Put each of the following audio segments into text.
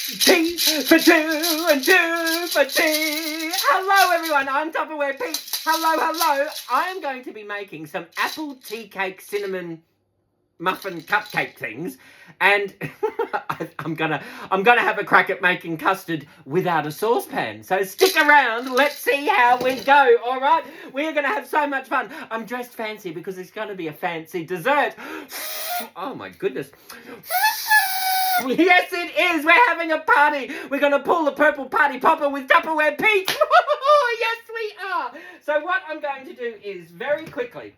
Tea for two and two for tea. Hello everyone, I'm Tupperware Pete. Hello. I am going to be making some apple tea cake cinnamon muffin cupcake things, and I'm gonna have a crack at making custard without a saucepan. So stick around, let's see how we go. All right, we're gonna have so much fun. I'm dressed fancy because it's gonna be a fancy dessert. Oh my goodness. Yes, it is. We're having a party. We're going to pull the purple party popper with Tupperware Pete. Yes, we are. So what I'm going to do is very quickly,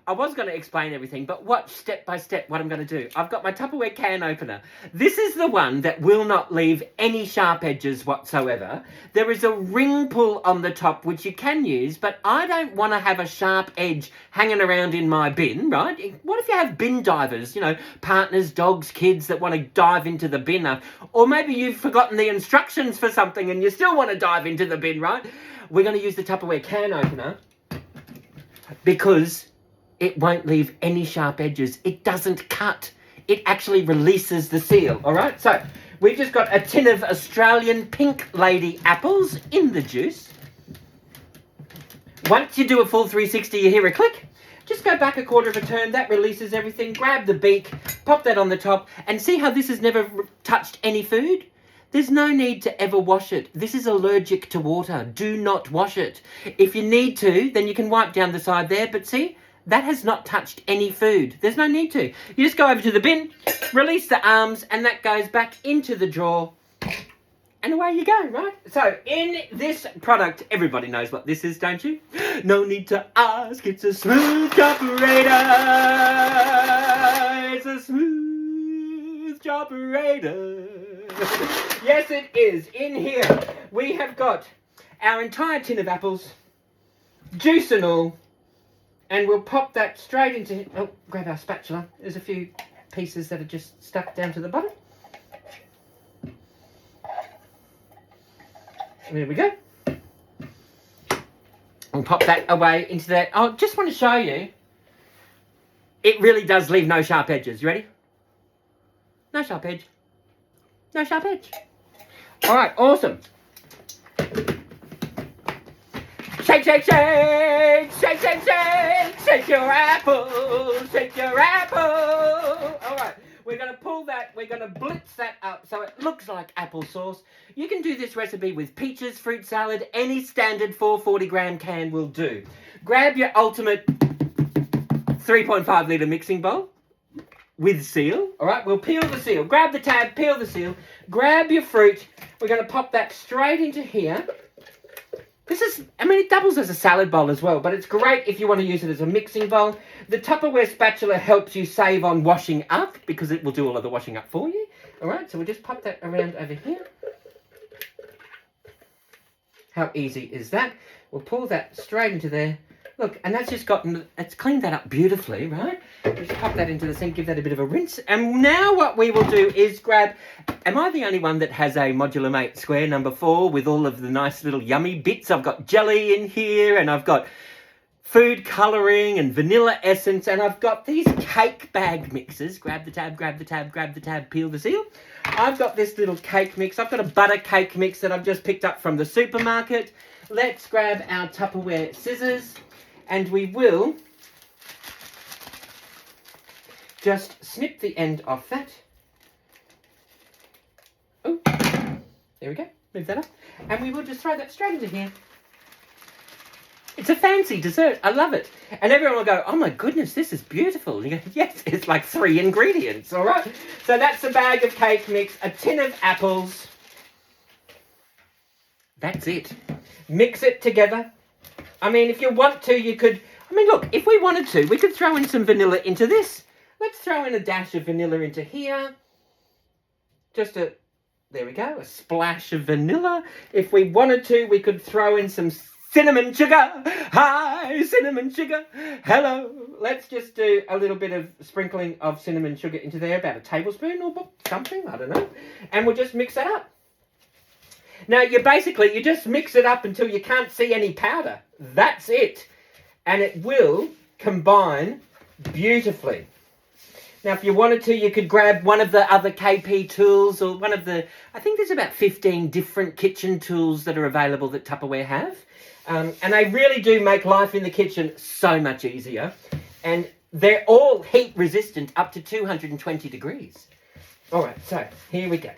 I was going to explain everything, but watch step by step what I'm going to do. I've got my Tupperware can opener. This is the one that will not leave any sharp edges whatsoever. There is a ring pull on the top, which you can use, but I don't want to have a sharp edge hanging around in my bin, right? What if you have bin divers, you know, partners, dogs, kids that want to dive into the bin? Or maybe you've forgotten the instructions for something and you still want to dive into the bin, right? We're going to use the Tupperware can opener because it won't leave any sharp edges. It doesn't cut. It actually releases the seal, all right? So we've just got a tin of Australian pink lady apples in the juice. Once you do a full 360, you hear a click. Just go back a quarter of a turn. That releases everything. Grab the beak, pop that on the top, and see how this has never touched any food? There's no need to ever wash it. This is allergic to water. Do not wash it. If you need to, then you can wipe down the side there, but see? That has not touched any food. There's no need to. You just go over to the bin, release the arms, and that goes back into the drawer. And away you go, right? So, in this product, everybody knows what this is, don't you? No need to ask, it's a smooth operator. It's a smooth operator. Yes, it is. In here, we have got our entire tin of apples, juice and all, and we'll pop that straight into... Oh, grab our spatula. There's a few pieces that are just stuck down to the bottom. There we go. We'll pop that away into that. I just want to show you. It really does leave no sharp edges. You ready? No sharp edge. No sharp edge. All right, awesome. Shake, shake, shake, shake, shake, shake, shake your apple, shake your apple. All right, we're going to pull that, we're going to blitz that up so it looks like applesauce. You can do this recipe with peaches, fruit salad, any standard 440 gram can will do. Grab your ultimate 3.5 litre mixing bowl with seal. All right, we'll peel the seal. Grab the tab, peel the seal. Grab your fruit. We're going to pop that straight into here. This is, I mean, it doubles as a salad bowl as well, but it's great if you want to use it as a mixing bowl. The Tupperware spatula helps you save on washing up because it will do all of the washing up for you. All right, so we'll just pop that around over here. How easy is that? We'll pull that straight into there. Look, and that's just gotten, it's cleaned that up beautifully, right? Just pop that into the sink, give that a bit of a rinse. And now what we will do is grab, am I the only one that has a Modular Mate Square number 4 with all of the nice little yummy bits? I've got jelly in here, and I've got food colouring and vanilla essence, and I've got these cake bag mixes. Grab the tab, grab the tab, grab the tab, peel the seal. I've got this little cake mix. I've got a butter cake mix that I've just picked up from the supermarket. Let's grab our Tupperware scissors. And we will just snip the end off that. Oh, there we go. Move that up. And we will just throw that straight into here. It's a fancy dessert. I love it. And everyone will go, oh my goodness, this is beautiful. And you go, yes, it's like 3 ingredients, all right? So that's a bag of cake mix, a tin of apples. That's it. Mix it together. I mean, if you want to, you could... I mean, look, if we wanted to, we could throw in some vanilla into this. Let's throw in a dash of vanilla into here. Just a... There we go, a splash of vanilla. If we wanted to, we could throw in some cinnamon sugar. Hi, cinnamon sugar. Hello. Let's just do a little bit of sprinkling of cinnamon sugar into there, about a tablespoon or something, I don't know. And we'll just mix that up. Now, you just mix it up until you can't see any powder. That's it. And it will combine beautifully. Now, if you wanted to, you could grab one of the other KP tools or one of the, I think there's about 15 different kitchen tools that are available that Tupperware have. And they really do make life in the kitchen so much easier. And they're all heat resistant up to 220 degrees. All right, so here we go.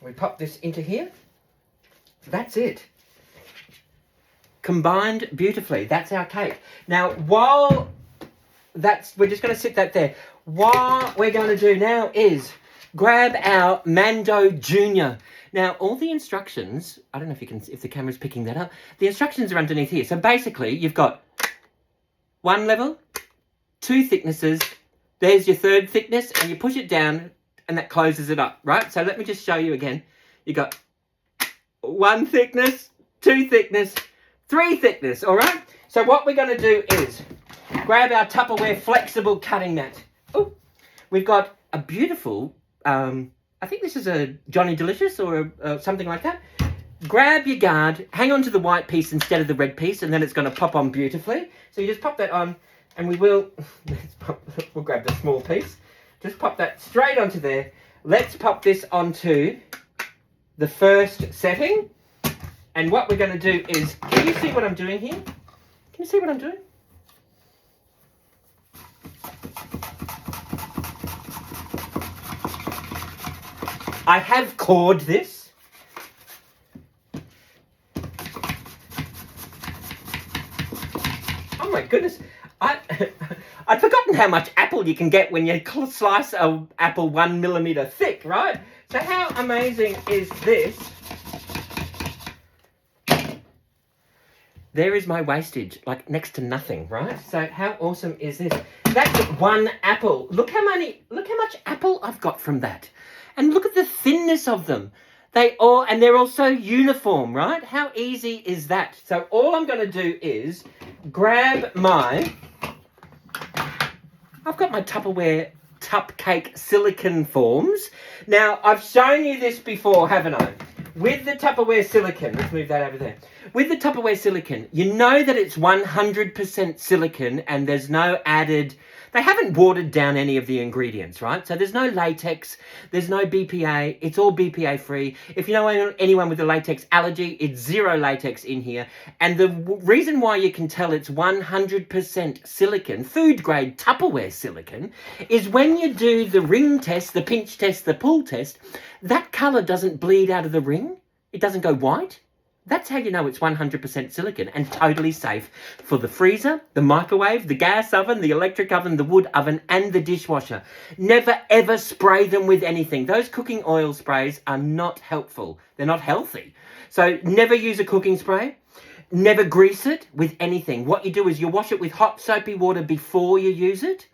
We pop this into here. That's it. Combined beautifully. That's our cake. Now, while we're just going to sit that there. What we're going to do now is grab our Mando Junior. Now, all the instructions, I don't know if the camera's picking that up. The instructions are underneath here. So basically, you've got one level, two thicknesses. There's your third thickness, and you push it down, and that closes it up, right? So let me just show you again. You got one thickness, two thickness, three thickness, all right? So what we're going to do is grab our Tupperware flexible cutting mat. Oh, we've got a beautiful, I think this is a Johnny Delicious or something like that. Grab your guard, hang on to the white piece instead of the red piece, and then it's going to pop on beautifully. So you just pop that on, and we'll grab the small piece. Just pop that straight onto there. Let's pop this onto the first setting. And what we're going to do is, can you see what I'm doing here? Can you see what I'm doing? I have cored this. Oh my goodness. I'd forgotten how much apple you can get when you slice an apple 1 millimeter thick, right? So how amazing is this? There is my wastage, like next to nothing, right? So how awesome is this? That's one apple. Look how much apple I've got from that. And look at the thinness of them. They're all so uniform, right? How easy is that? So all I'm going to do is grab I've got my Tupperware Cupcake silicone forms. Now, I've shown you this before, haven't I? With the Tupperware silicone, let's move that over there. With the Tupperware silicone, you know that it's 100% silicone and there's no added, they haven't watered down any of the ingredients, right? So there's no latex, there's no BPA, it's all BPA free. If you know anyone with a latex allergy, it's zero latex in here. And the reason why you can tell it's 100% silicone, food grade Tupperware silicone, is when you do the ring test, the pinch test, the pull test, that colour doesn't bleed out of the ring. It doesn't go white. That's how you know it's 100% silicone and totally safe for the freezer, the microwave, the gas oven, the electric oven, the wood oven, and the dishwasher. Never ever spray them with anything. Those cooking oil sprays are not helpful. They're not healthy. So never use a cooking spray. Never grease it with anything. What you do is you wash it with hot soapy water before you use it.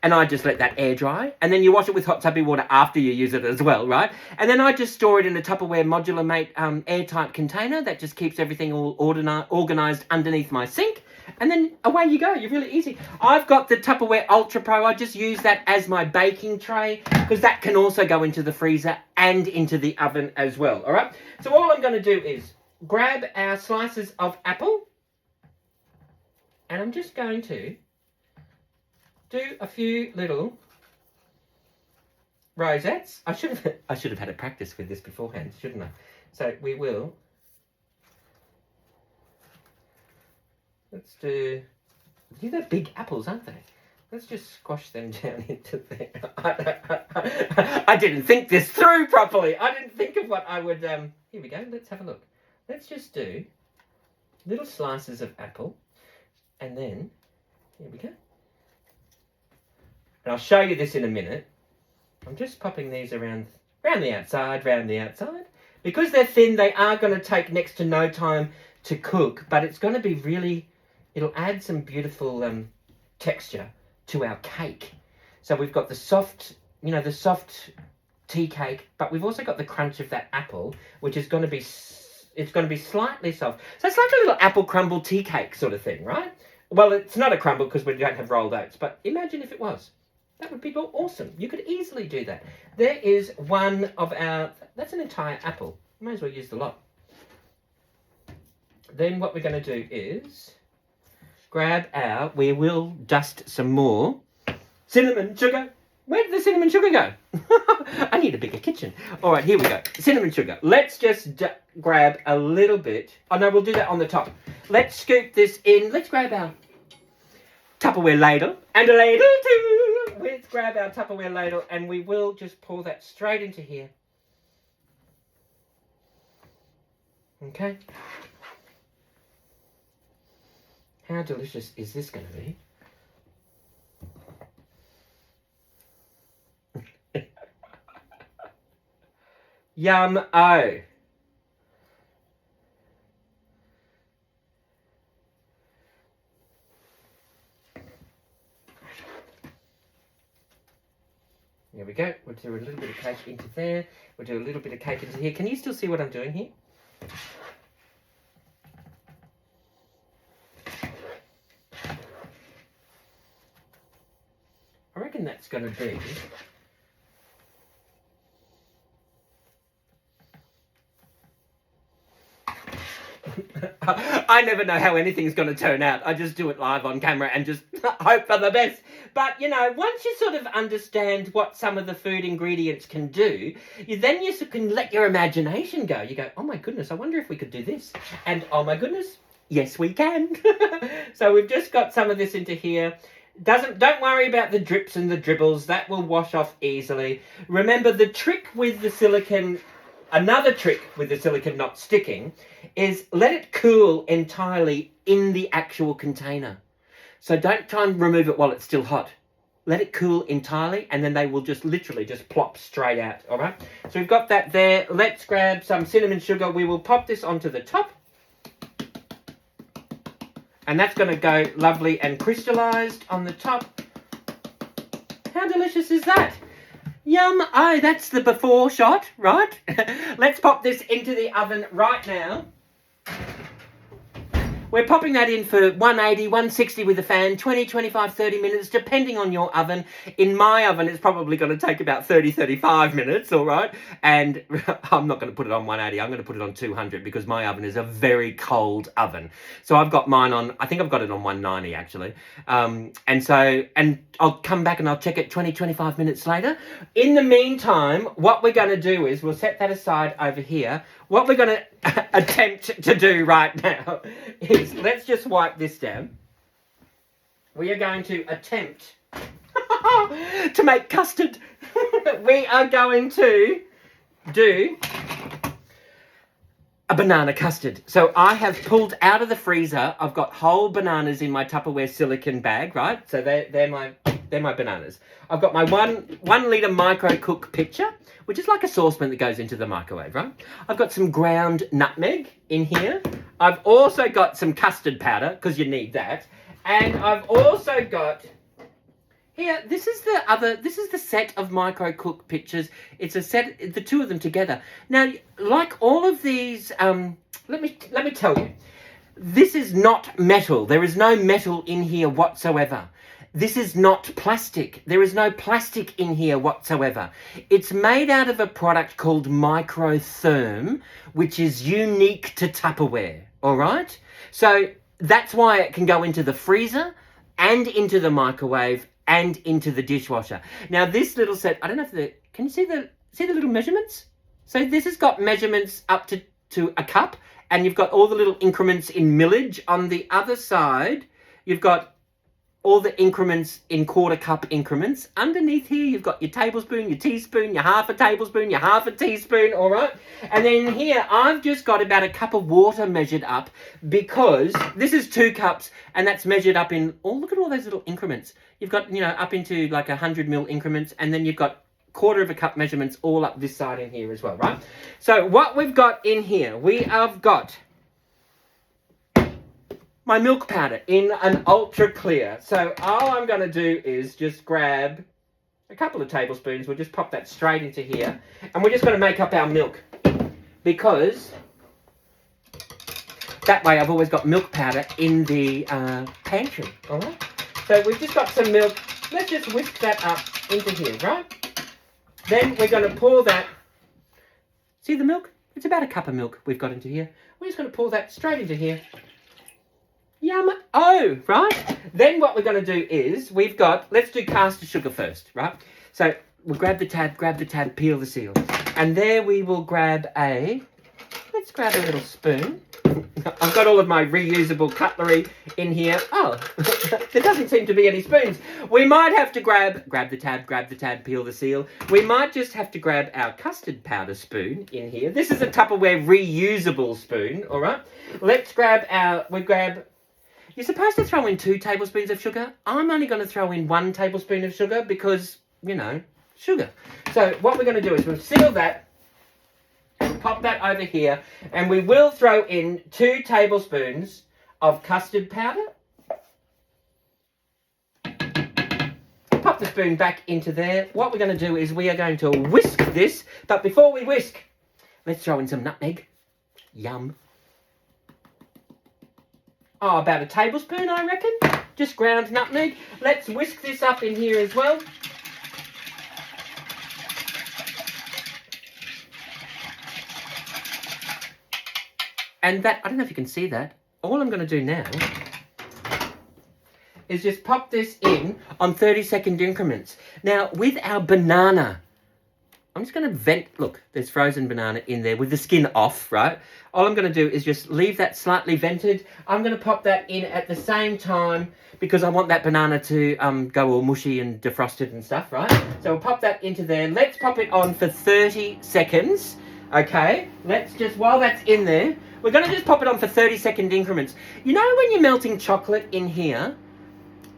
And I just let that air dry. And then you wash it with hot soapy water after you use it as well, right? And then I just store it in a Tupperware Modular Mate airtight container that just keeps everything all organised underneath my sink. And then away you go. You're really easy. I've got the Tupperware Ultra Pro. I just use that as my baking tray because that can also go into the freezer and into the oven as well, all right? So all I'm going to do is grab our slices of apple. And I'm just going to do a few little rosettes. I should have had a practice with this beforehand, shouldn't I? So we will. Let's do. These are big apples, aren't they? Let's just squash them down into there. I didn't think this through properly. I didn't think of what I would. Here we go. Let's have a look. Let's just do little slices of apple, and then here we go. And I'll show you this in a minute. I'm just popping these around the outside. Because they're thin, they are going to take next to no time to cook, but it's going to be really, it'll add some beautiful texture to our cake. So we've got the soft tea cake, but we've also got the crunch of that apple, which is going to be, it's going to be slightly soft. So it's like a little apple crumble tea cake sort of thing, right? Well, it's not a crumble because we don't have rolled oats, but imagine if it was. That would be awesome. You could easily do that. There is one of our, that's an entire apple. You may as well use the lot. Then what we're going to do is, we will dust some more cinnamon sugar. Where did the cinnamon sugar go? I need a bigger kitchen. All right, here we go. Cinnamon sugar. Let's just grab a little bit. Oh, no, we'll do that on the top. Let's scoop this in. Let's grab our Tupperware ladle and a ladle too. Let's grab our Tupperware ladle and we will just pour that straight into here. Okay. How delicious is this going to be? Yum-o. There we go. We'll do a little bit of cake into there. We'll do a little bit of cake into here. Can you still see what I'm doing here? I reckon that's going to be... I never know how anything's going to turn out. I just do it live on camera and just hope for the best. But, you know, once you sort of understand what some of the food ingredients can do, then you can let your imagination go. You go, oh my goodness, I wonder if we could do this. And oh my goodness, yes we can. So we've just got some of this into here. Don't worry about the drips and the dribbles. That will wash off easily. Remember, the trick with the silicone... Another trick with the silicone not sticking is let it cool entirely in the actual container. So don't try and remove it while it's still hot. Let it cool entirely and then they will just literally just plop straight out, all right? So we've got that there. Let's grab some cinnamon sugar. We will pop this onto the top. And that's going to go lovely and crystallized on the top. How delicious is that? Yum! Oh, that's the before shot, right? Let's pop this into the oven right now. We're popping that in for 180, 160 with a fan, 20, 25, 30 minutes, depending on your oven. In my oven, it's probably going to take about 30, 35 minutes, all right? And I'm not going to put it on 180. I'm going to put it on 200 because my oven is a very cold oven. So I've got mine on, I think I've got it on 190 actually. And I'll come back and I'll check it 20, 25 minutes later. In the meantime, what we're going to do is we'll set that aside over here. What we're going to attempt to do right now is let's just wipe this down. We are going to attempt to make custard. We are going to do a banana custard. So I have pulled out of the freezer. I've got whole bananas in my Tupperware silicone bag, right? So they're my bananas. I've got my one litre micro cook pitcher, which is like a saucepan that goes into the microwave, right? I've got some ground nutmeg in here. I've also got some custard powder, because you need that. And I've also got here, this is the set of micro cook pitchers. It's a set, the two of them together. Now, like all of these, let me tell you, this is not metal. There is no metal in here whatsoever. This is not plastic. There is no plastic in here whatsoever. It's made out of a product called Microtherm, which is unique to Tupperware, all right? So that's why it can go into the freezer and into the microwave and into the dishwasher. Now this little set, I don't know if can you see the little measurements? So this has got measurements up to a cup, and you've got all the little increments in millage. On the other side, you've got all the increments in quarter cup increments. Underneath here, you've got your tablespoon, your teaspoon, your half a tablespoon, your half a teaspoon, all right? And then here, I've just got about a cup of water measured up because this is 2 cups and that's measured up in, look at all those little increments. You've got, up into like 100 ml increments, and then you've got quarter of a cup measurements all up this side in here as well, right? So what we've got in here, we have got my milk powder in an ultra clear. So all I'm going to do is just grab a couple of tablespoons. We'll just pop that straight into here. And we're just going to make up our milk. Because that way I've always got milk powder in the pantry. All right? So we've just got some milk. Let's just whisk that up into here, right? Then we're going to pour that. See the milk? It's about a cup of milk we've got into here. We're just going to pour that straight into here. Yum. Oh, right. Then what we're going to do is let's do caster sugar first, right? So we'll grab the tab, peel the seal. And there we will let's grab a little spoon. I've got all of my reusable cutlery in here. Oh, there doesn't seem to be any spoons. We might have to grab the tab, peel the seal. We might just have to grab our custard powder spoon in here. This is a Tupperware reusable spoon, all right? You're supposed to throw in 2 tablespoons of sugar. I'm only going to throw in 1 tablespoon of sugar because, sugar. So what we're going to do is we'll seal that, pop that over here, and we will throw in 2 tablespoons of custard powder. Pop the spoon back into there. What we're going to do is we are going to whisk this, but before we whisk, let's throw in some nutmeg. Yum. Oh, about a tablespoon, I reckon. Just ground nutmeg. Let's whisk this up in here as well. And that, I don't know if you can see that. All I'm going to do now is just pop this in on 30-second increments. Now, with our banana, I'm just going to look, there's frozen banana in there with the skin off, right? All I'm going to do is just leave that slightly vented. I'm going to pop that in at the same time because I want that banana to go all mushy and defrosted and stuff, right? So we'll pop that into there. Let's pop it on for 30 seconds, okay? While that's in there, we're going to just pop it on for 30-second increments. You know when you're melting chocolate in here?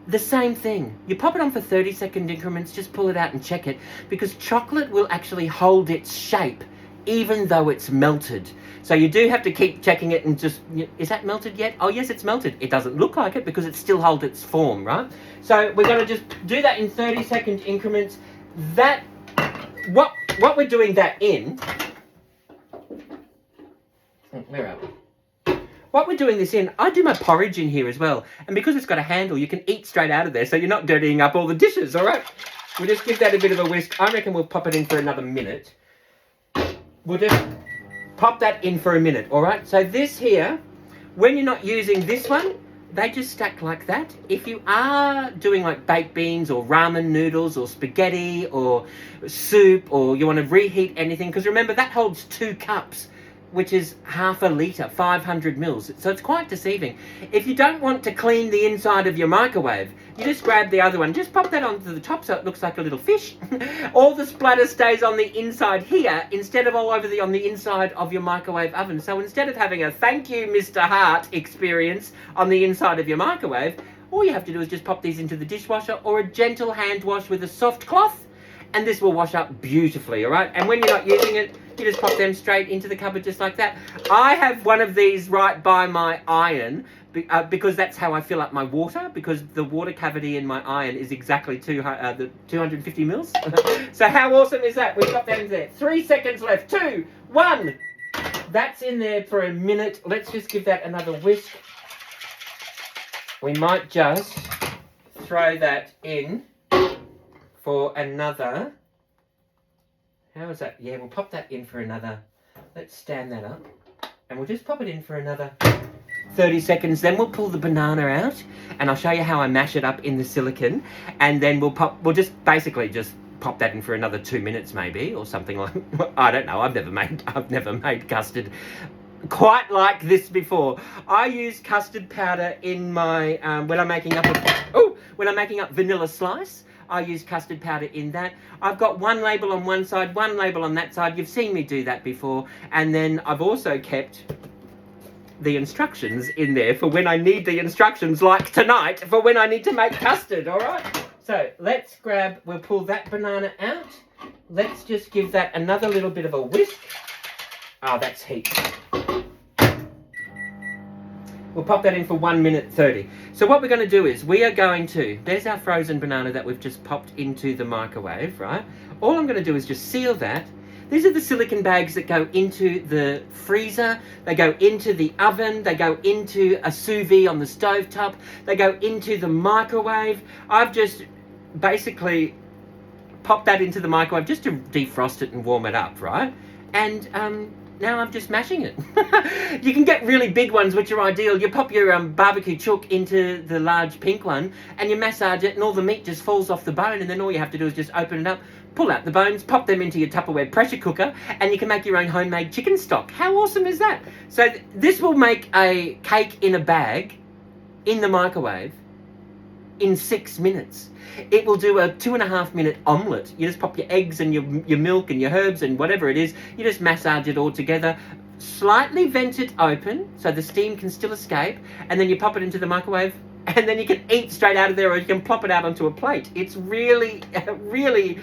The same thing. You pop it on for 30-second increments, just pull it out and check it, because chocolate will actually hold its shape even though it's melted. So you do have to keep checking it and just, is that melted yet? Oh yes, it's melted. It doesn't look like it because it still holds its form, right? So we're going to just do that in 30-second increments. What we're doing that in, where are we? What we're doing this in, I do my porridge in here as well. And because it's got a handle, you can eat straight out of there, so you're not dirtying up all the dishes, all right? We'll just give that a bit of a whisk. I reckon we'll pop it in for another minute. We'll just pop that in for a minute, all right? So this here, when you're not using this one, they just stack like that. If you are doing like baked beans or ramen noodles or spaghetti or soup, or you want to reheat anything, because remember, that holds 2 cups. Which is half a litre, 500 mils. So it's quite deceiving. If you don't want to clean the inside of your microwave, you just grab the other one, just pop that onto the top so it looks like a little fish. All the splatter stays on the inside here instead of all over on the inside of your microwave oven. So instead of having a thank you, Mr. Hart experience on the inside of your microwave, all you have to do is just pop these into the dishwasher or a gentle hand wash with a soft cloth, and this will wash up beautifully, all right? And when you're not using it, you just pop them straight into the cupboard just like that. I have one of these right by my iron because that's how I fill up my water, because the water cavity in my iron is exactly 250 mils. So how awesome is that? We've got that in there. 3 seconds left. 2, 1. That's in there for a minute. Let's just give that another whisk. We might just throw that in for another, how is that? Yeah, we'll pop that in for another, let's stand that up, and we'll just pop it in for another 30 seconds. Then we'll pull the banana out, and I'll show you how I mash it up in the silicone, and then we'll just basically just pop that in for another 2 minutes maybe, or something like, I don't know, I've never made custard quite like this before. I use custard powder in my, when I'm making up vanilla slice, I use custard powder in that. I've got one label on one side, one label on that side. You've seen me do that before. And then I've also kept the instructions in there for when I need the instructions, like tonight, for when I need to make custard, all right? So we'll pull that banana out. Let's just give that another little bit of a whisk. Oh, that's heat. We'll pop that in for 1 minute 30. So what we're going to do is there's our frozen banana that we've just popped into the microwave, right? All I'm going to do is just seal that. These are the silicone bags that go into the freezer. They go into the oven. They go into a sous vide on the stovetop. They go into the microwave. I've just basically popped that into the microwave just to defrost it and warm it up, right? And now I'm just mashing it. You can get really big ones, which are ideal. You pop your barbecue chook into the large pink one and you massage it and all the meat just falls off the bone, and then all you have to do is just open it up, pull out the bones, pop them into your Tupperware pressure cooker, and you can make your own homemade chicken stock. How awesome is that? So this will make a cake in a bag in the microwave in 6 minutes. It will do a 2.5 minute omelette. You just pop your eggs and your milk and your herbs and whatever it is. You just massage it all together, slightly vent it open so the steam can still escape, and then you pop it into the microwave, and then you can eat straight out of there, or you can plop it out onto a plate. It's really, really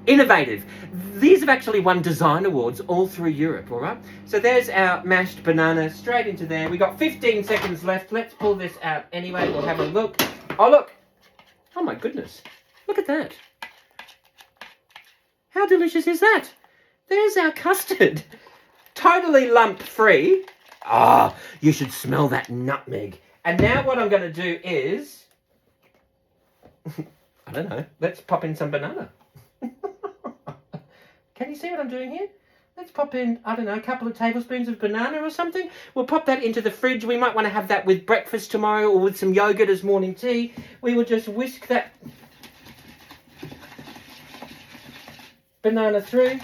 innovative. These have actually won design awards all through Europe, all right? So there's our mashed banana straight into there. We got 15 seconds left. Let's pull this out anyway. We'll have a look. Oh, look. Oh, my goodness. Look at that. How delicious is that? There's our custard. Totally lump-free. Ah, you should smell that nutmeg. And now what I'm going to do is, I don't know, let's pop in some banana. Can you see what I'm doing here? Let's pop in, I don't know, a couple of tablespoons of banana or something. We'll pop that into the fridge. We might want to have that with breakfast tomorrow, or with some yogurt as morning tea. We will just whisk that banana through.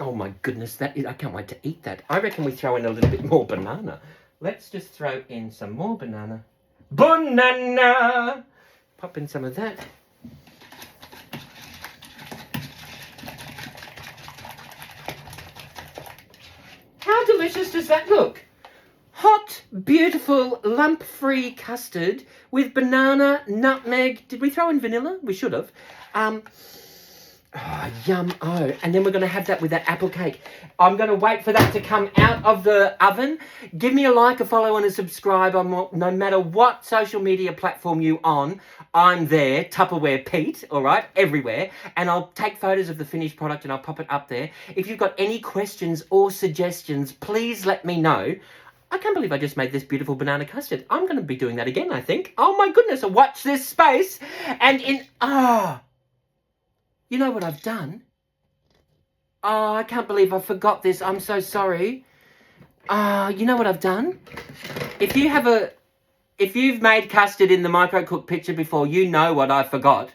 Oh my goodness, I can't wait to eat that. I reckon we throw in a little bit more banana. Let's just throw in some more banana. Banana! Pop in some of that. How delicious does that look? Hot, beautiful, lump-free custard with banana, nutmeg. Did we throw in vanilla? We should have. Oh, yum. Oh, and then we're going to have that with that apple cake. I'm going to wait for that to come out of the oven. Give me a like, a follow, and a subscribe on no matter what social media platform you on. I'm there, Tupperware Pete, all right, everywhere. And I'll take photos of the finished product and I'll pop it up there. If you've got any questions or suggestions, please let me know. I can't believe I just made this beautiful banana custard. I'm going to be doing that again, I think. Oh, my goodness. Watch this space. And you know what I've done? Oh, I can't believe I forgot this. I'm so sorry. You know what I've done? If you've made custard in the micro-cook picture before, you know what I forgot.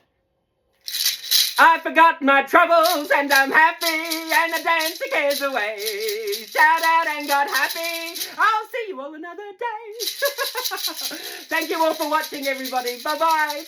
I forgot my troubles and I'm happy and I dance the cares away. Shout out and got happy. I'll see you all another day. Thank you all for watching, everybody. Bye-bye.